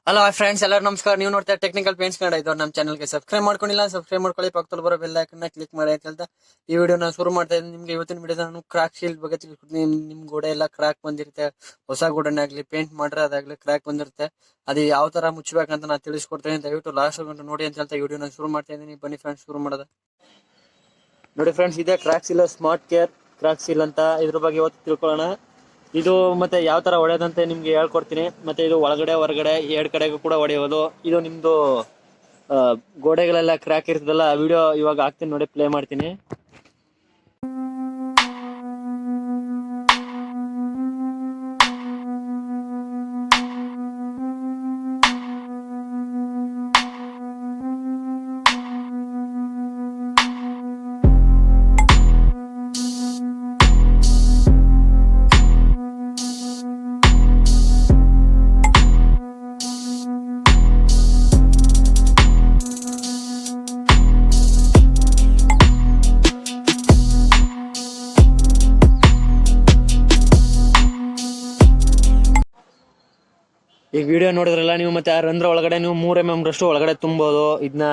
Hello friends, ಎಲ್ಲರೂ ನಮಸ್ಕಾರ. ನೀವು ನೋಡ್ತಾ ಟೆಕ್ನಿಕಲ್ ಪೇಂಟ್ಸ್ ಕನ್ನಡ. ಇದು ನಮ್ಮ ಚಾನಲ್ಗೆ ಸಬ್ಸ್ಕ್ರೈಬ್ ಮಾಡ್ಕೊಂಡಿಲ್ಲ, ಸಬ್ಸ್ಕ್ರೈಬ್ ಮಾಡ್ಕೊಳ್ಳಿ. ಪಕ್ಕದಲ್ಲಿ ಬರೋ ಬೆಲ್ ಐಕನ್ನ ಕ್ಲಿಕ್ ಮಾಡಿ ಅಂತ ಹೇಳ್ತಾ ಈ ವಿಡಿಯೋನ ಶುರು ಮಾಡ್ತಾ ಇದ್ದೀನಿ. ನಿಮ್ಗೆ ಇವತ್ತಿನ ವಿಡಿಯೋದ ನಾನು ಕ್ರಾಕ್ ಶೀಲ್ಡ್ ಬಗ್ಗೆ ತಿಳ್ಕೊಡ್ತೀನಿ. ನಿಮ್ ಗೋಡೆ ಎಲ್ಲ ಕ್ರಾಕ್ ಬಂದಿರುತ್ತೆ, ಹೊಸ ಗೋಡೆನೇ ಆಗ್ಲಿ ಪೇಂಟ್ ಮಾಡ್ರೆ ಅದಾಗ್ಲಿ ಕ್ರಾಕ್ ಬಂದಿರುತ್ತೆ. ಅದು ಯಾವ ತರ ಮುಚ್ಚಬೇಕಂತ ನಾನು ತಿಳಿಸ್ಕೊಡ್ತೀನಿ. ದಯವಿಟ್ಟು ಲಾಸ್ಟ್ ಗಂಟೆ ನೋಡಿ ಅಂತ ಹೇಳ್ತಾ ವಿಡಿಯೋನ ಶುರು ಮಾಡ್ತಾ ಇದ್ದೀನಿ. ಬನ್ನಿ ಫ್ರೆಂಡ್ಸ್, ಶುರು ಮಾಡೋದ. ನೋಡಿ ಫ್ರೆಂಡ್ಸ್, ಇದೇ crack seal, smart care crack seal ಅಂತ. ಇದ್ರ ಬಗ್ಗೆ ಇವತ್ತು ತಿಳ್ಕೊಳ್ಳೋಣ. ಇದು ಮತ್ತೆ ಯಾವ ತರ ಹೊಡೆಯೋದಂತೆ ನಿಮ್ಗೆ ಹೇಳ್ಕೊಡ್ತೀನಿ. ಮತ್ತೆ ಇದು ಒಳಗಡೆ ಹೊರಗಡೆ ಎರಡ್ ಕಡೆಗೂ ಕೂಡ ಹೊಡೆಯೋದು. ಇದು ನಿಮ್ದು ಗೋಡೆಗಳೆಲ್ಲ ಕ್ರಾಕ್ ಇರ್ತದಲ್ಲ, ಆ ವಿಡಿಯೋ ಇವಾಗ ಹಾಕ್ತೀನಿ ನೋಡಿ, ಪ್ಲೇ ಮಾಡ್ತೀನಿ. ಈಗ ವಿಡಿಯೋ ನೋಡಿದ್ರಲ್ಲ ನೀವು, ಮತ್ತೆ ಆ ರಂಧ್ರ ಒಳಗಡೆ ನೀವು 3 mm ರಷ್ಟು ಒಳಗಡೆ ತುಂಬೋದು ಇದನ್ನ.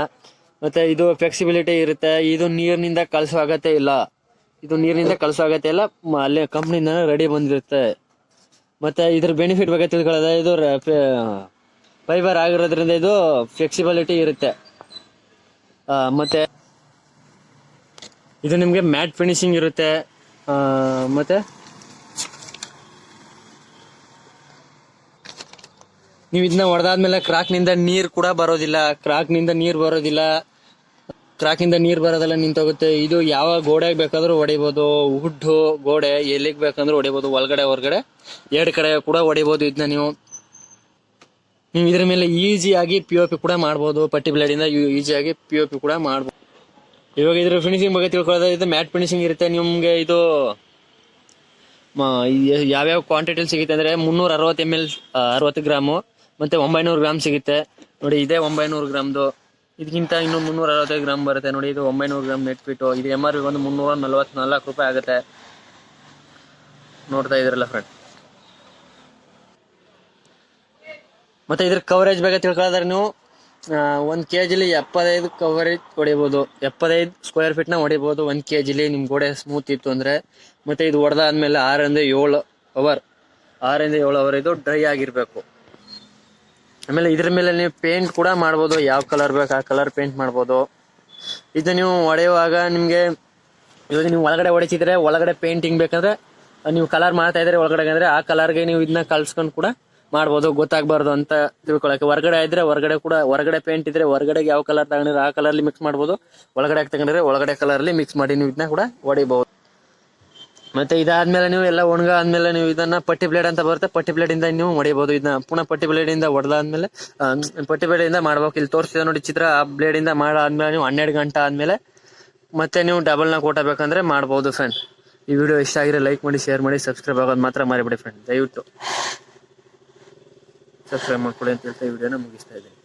ಮತ್ತೆ ಇದು ಫ್ಲೆಕ್ಸಿಬಿಲಿಟಿ ಇರುತ್ತೆ. ಇದು ನೀರಿನಿಂದ ಕಲಸಾಗತ್ತೆ ಇಲ್ಲ, ಅಲ್ಲೇ ಕಂಪ್ನಿಯಿಂದ ರೆಡಿ ಬಂದಿರುತ್ತೆ. ಮತ್ತೆ ಇದ್ರ ಬೆನಿಫಿಟ್ ಬಗ್ಗೆ ತಿಳ್ಕೊಳ್ಳೋದ, ಇದು ಫೈಬರ್ ಆಗಿರೋದ್ರಿಂದ ಇದು ಫ್ಲೆಕ್ಸಿಬಿಲಿಟಿ ಇರುತ್ತೆ. ಮತ್ತೆ ಇದು ನಿಮ್ಗೆ ಮ್ಯಾಟ್ ಫಿನಿಶಿಂಗ್ ಇರುತ್ತೆ. ಮತ್ತೆ ನೀವು ಇದನ್ನ ಹೊಡೆದಾದ್ಮೇಲೆ ಕ್ರಾಕ್ನಿಂದ ನೀರು ಕೂಡ ಬರೋದಿಲ್ಲ. ಕ್ರಾಕ್ನಿಂದ ನೀರು ಬರೋದೆಲ್ಲ ನಿಂತೋಗುತ್ತೆ. ಇದು ಯಾವ ಗೋಡೆಗೆ ಬೇಕಾದ್ರೂ ಹೊಡಿಬೋದು. ವುಡ್ ಗೋಡೆ ಎಲ್ಲಿಗೆ ಬೇಕಂದ್ರೂ ಹೊಡಿಬೋದು, ಒಳಗಡೆ ಹೊರಗಡೆ ಎರಡು ಕಡೆ ಕೂಡ ಹೊಡಿಬೋದು. ಇದನ್ನ ನೀವು ಇದ್ರ ಮೇಲೆ ಈಸಿಯಾಗಿ POP ಕೂಡ ಮಾಡ್ಬೋದು. ಪಟ್ಟಿ ಬ್ಲೇಡ್ ಇಂದ ಈಸಿಯಾಗಿ POP ಕೂಡ ಮಾಡ್ಬೋದು. ಇವಾಗ ಇದ್ರ ಫಿನಿಶಿಂಗ್ ಬಗ್ಗೆ ತಿಳ್ಕೊಳ್ಳೋದು, ಇದು ಮ್ಯಾಟ್ ಫಿನಿಶಿಂಗ್ ಇರುತ್ತೆ. ನಿಮ್ಗೆ ಇದು ಯಾವ್ಯಾವ ಕ್ವಾಂಟಿಟಿಲಿ ಸಿಗುತ್ತೆ ಅಂದ್ರೆ 360 ml 60 ಗ್ರಾಮು, ಮತ್ತೆ 900 ಗ್ರಾಮ್ ಸಿಗುತ್ತೆ ನೋಡಿ. ಇದೇ 900 ಗ್ರಾಮ್ದು. ಇದಕ್ಕಿಂತ ಇನ್ನು 365 ಗ್ರಾಮ್ ಬರುತ್ತೆ ನೋಡಿ. ಇದು 900 ಗ್ರಾಮ್ ನೆಟ್ ಫಿಟ್ಟು. ಇದು MRP ಬಂದು 344 ರೂಪಾಯಿ ಆಗುತ್ತೆ. ನೋಡ್ತಾ ಇದ್ರಲ್ಲ ಫ್ರೆಂಡ್. ಮತ್ತೆ ಇದ್ರ ಕವರೇಜ್ ಬಗ್ಗೆ ತಿಳ್ಕೊಳ್ಳೋದ್ರೆ ನೀವು 1 kgಲಿ 75 ಕವರೇಜ್ ಹೊಡಿಬೋದು. 75 ಸ್ಕ್ವೇರ್ ಫೀಟ್ನ ಹೊಡಿಬೋದು 1 kgಲಿ, ನಿಮ್ ಗೋಡೆ ಸ್ಮೂತ್ ಇತ್ತು ಅಂದ್ರೆ. ಮತ್ತೆ ಇದು ಹೊಡೆದಾದ್ಮೇಲೆ 6 ರಿಂದ 7 ಅವರ್ ಇದು ಡ್ರೈ ಆಗಿರ್ಬೇಕು. ಆಮೇಲೆ ಇದ್ರ ಮೇಲೆ ನೀವು ಪೇಂಟ್ ಕೂಡ ಮಾಡ್ಬೋದು. ಯಾವ ಕಲರ್ ಬೇಕು ಆ ಕಲರ್ ಪೇಂಟ್ ಮಾಡ್ಬೋದು. ಇದು ನೀವು ಹೊಡೆಯುವಾಗ ನಿಮ್ಗೆ ಇವಾಗ ನೀವು ಒಳಗಡೆ ಹೊಡಿತಿದ್ರೆ, ಒಳಗಡೆ ಪೇಂಟಿಂಗ್ ಬೇಕಂದ್ರೆ ನೀವು ಕಲರ್ ಮಾಡ್ತಾ ಇದ್ರೆ ಒಳಗಡೆ ಅಂದ್ರೆ ಆ ಕಲರ್ಗೆ ನೀವು ಇದನ್ನ ಕಲ್ಸ್ಕೊಂಡು ಕೂಡ ಮಾಡ್ಬೋದು, ಗೊತ್ತಾಗ್ಬಾರ್ದು ಅಂತ ತಿಳ್ಕೊಳಕ್ಕೆ. ಹೊರಗಡೆ ಇದ್ರೆ ಹೊರಗಡೆ ಪೇಂಟ್ ಇದ್ರೆ ಹೊರಗಡೆಗೆ ಯಾವ ಕಲರ್ ತಗೊಂಡ್ರೆ ಆ ಕಲರ್ಲಿ ಮಿಕ್ಸ್ ಮಾಡ್ಬೋದು. ಒಳಗಡೆ ತಗೊಂಡ್ರೆ ಒಳಗಡೆ ಕಲರ್ಲಿ ಮಿಕ್ಸ್ ಮಾಡಿ ನೀವು ಇದನ್ನ ಕೂಡ ಹೊಡಿಬಹುದು. ಮತ್ತೆ ಇದಾದ್ಮೇಲೆ ನೀವು ಎಲ್ಲ ಒಣಗಾದ್ಮೇಲೆ ನೀವು ಇದನ್ನ ಪಟ್ಟಿ ಬ್ಲೇಡ್ ಅಂತ ಬರುತ್ತೆ, ಪಟ್ಟಿ ಬ್ಲೇಡ್ ಇಂದ ನೀವು ಹೊಡಿಬಹುದು. ಇದನ್ನ ಪುನಃ ಪಟ್ಟಿ ಬ್ಲೇಡ್ ಇಂದ ಹೊಡೆದಾದ್ಮೇಲೆ ಪಟ್ಟಿ ಬ್ಲೇಡ್ ಇಂದ ಮಾಡ್ಬೇಕು. ಇಲ್ಲಿ ತೋರಿಸ್ತಿದೆ ನೋಡಿ ಚಿತ್ರ. ಆ ಬ್ಲೇಡ್ ಇಂದ ಮಾಡಾದ್ಮೇಲೆ ನೀವು 12 ಗಂಟೆ ಆದ್ಮೇಲೆ ಮತ್ತೆ ನೀವು ಡಬಲ್ ನ ಕೊಟ್ಟಬೇಕಂದ್ರೆ ಮಾಡ್ಬೋದು ಫ್ರೆಂಡ್. ಈ ವಿಡಿಯೋ ಇಷ್ಟ ಆಗಿದ್ರೆ ಲೈಕ್ ಮಾಡಿ, ಶೇರ್ ಮಾಡಿ, ಸಬ್ಸ್ಕ್ರೈಬ್ ಆಗೋದು ಮಾತ್ರ ಮರಿಬೇಡಿ ಫ್ರೆಂಡ್. ದಯವಿಟ್ಟು ಸಬ್ಸ್ಕ್ರೈಬ್ ಮಾಡ್ಕೊಳ್ಳಿ ಅಂತ ಹೇಳ್ತಾ ಈ ವಿಡಿಯೋನ ಮುಗಿಸ್ತಾ ಇದ್ದೀನಿ.